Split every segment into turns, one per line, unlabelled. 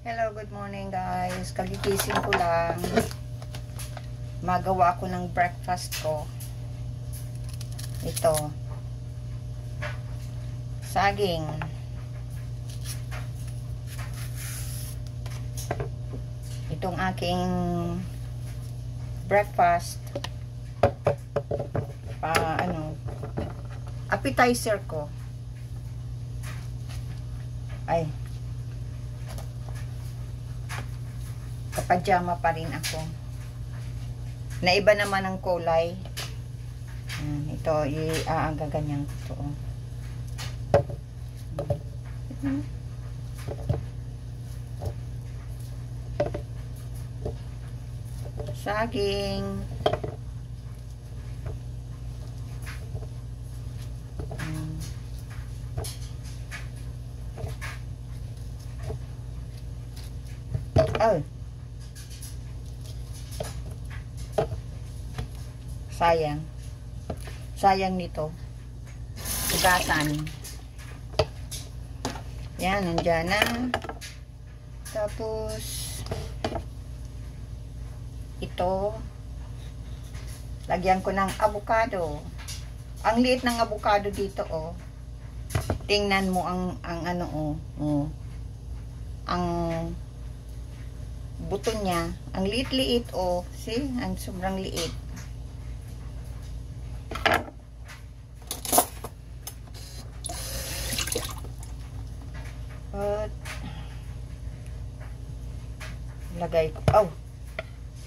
Hello, good morning guys. Kagigising ko lang. Magawa ako ng breakfast ko. Ito. Saging. Itong aking breakfast. Appetizer ko. Ay. Kapajama pa rin ako. Naiba naman ang kulay. Ito, gaganyan ko ito. Saging. Oh. Sayang nito. Hugasan. Yan, nandyan na. Tapos, ito, lagyan ko ng avocado. Ang liit ng avocado dito, oh. Tingnan mo ang ang buto niya. Ang liit-liit, oh. See? Ang sobrang liit.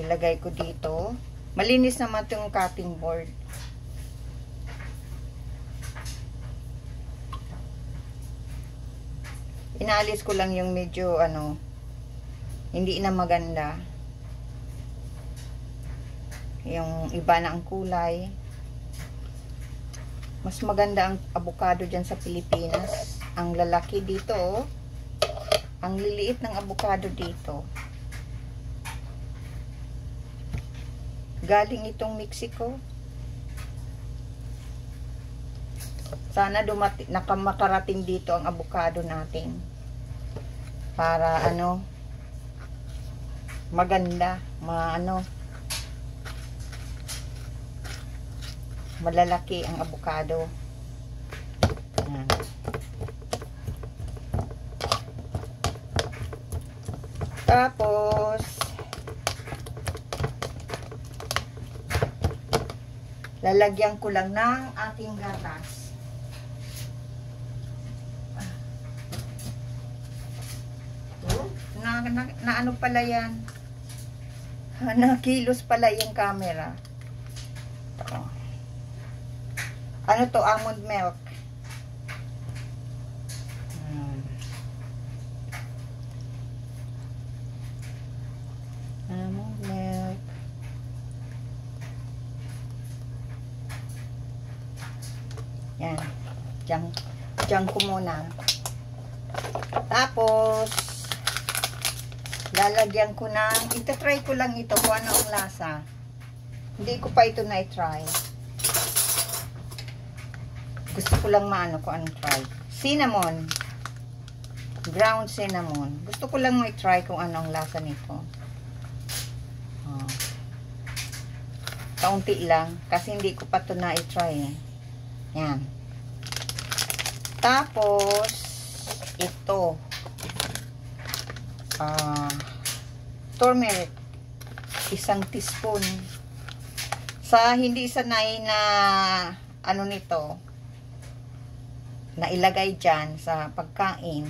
Ilagay ko dito. Malinis naman itong cutting board. Inaalis ko lang yung medyo hindi na maganda. Yung iba na ang kulay. Mas maganda ang avocado dyan sa Pilipinas. Ang lalaki dito, oh. Ang liliit ng avocado dito. Galing itong Mexico. Sana makarating dito ang avocado natin. Para maganda, malalaki ang avocado. Tapos lalagyan ko lang ng ating gatas. Na ano pala yan? Nakilos pala yung camera. Ano to? Almond milk. Almond milk. Yan. Diyan ko muna. Tapos, lalagyan ko ng, itatry ko lang ito kung ano ang lasa. Hindi ko pa ito na-try. Gusto ko lang kung anong try. Cinnamon. Ground cinnamon. Gusto ko lang ma-try kung ano ang lasa nito. Kaunti lang. Kasi hindi ko pa ito na-try eh. Yan. Tapos, ito. Turmeric. 1 teaspoon. Sa hindi sanay na nito, na ilagay dyan sa pagkain,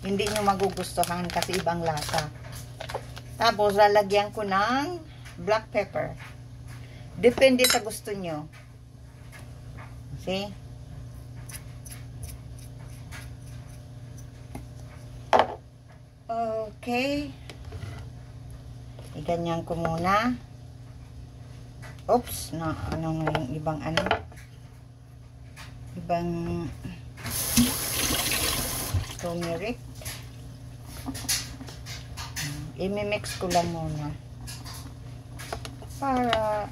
hindi nyo magugustuhan kasi ibang lasa. Tapos, lalagyan ko ng black pepper. Depende sa gusto nyo. See? Okay. Iganyan ko muna. Oops, yung ibang turmeric. I-mix ko lang muna. Para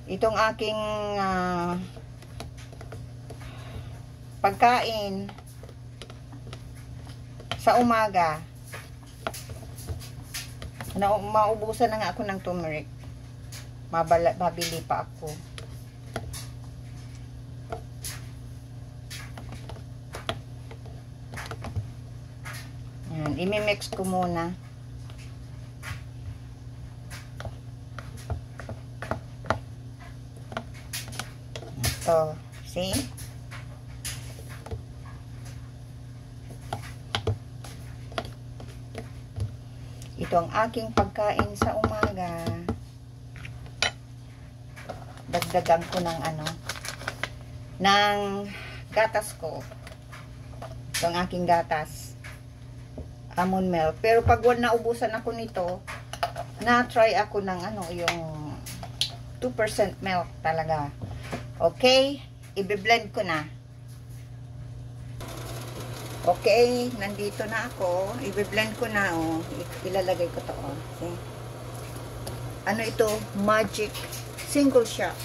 itong aking pagkain sa umaga. Maubusan na nga ako ng turmeric. Mabili pa ako. Yan, imimix ko muna. Ito, see? Ito ang aking pagkain sa umaga. Dagdagan ko ng ng gatas ko. Ito ang aking gatas. Almond milk. Pero pag naubusan ako nito, na-try ako ng yung 2% milk talaga. Okay? I-blend ko na. Okay, nandito na ako. I-blend ko na, oh. Ilalagay ko to, oh. See? Ano ito? Magic single shot.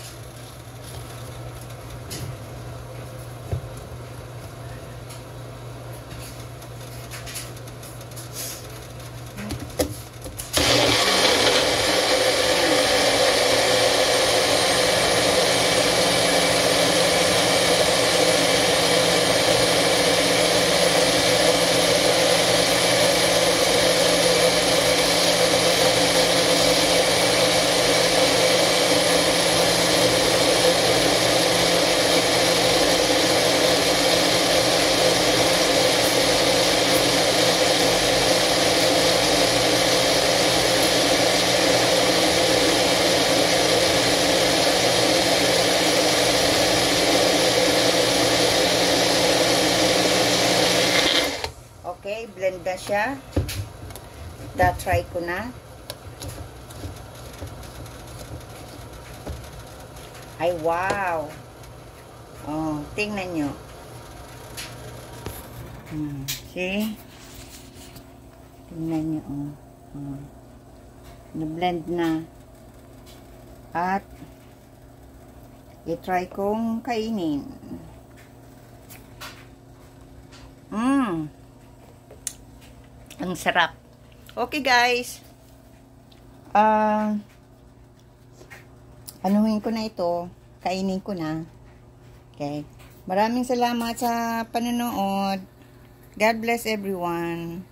Okay, blend na siya. Da-try ko na. Ay, wow! Oh, tingnan nyo. See? Tingnan nyo, oh. Na-blend na. At, i-try kong kainin. Ang sarap. Okay, guys. Anuhin ko na ito. Kainin ko na. Okay. Maraming salamat sa panonood. God bless everyone.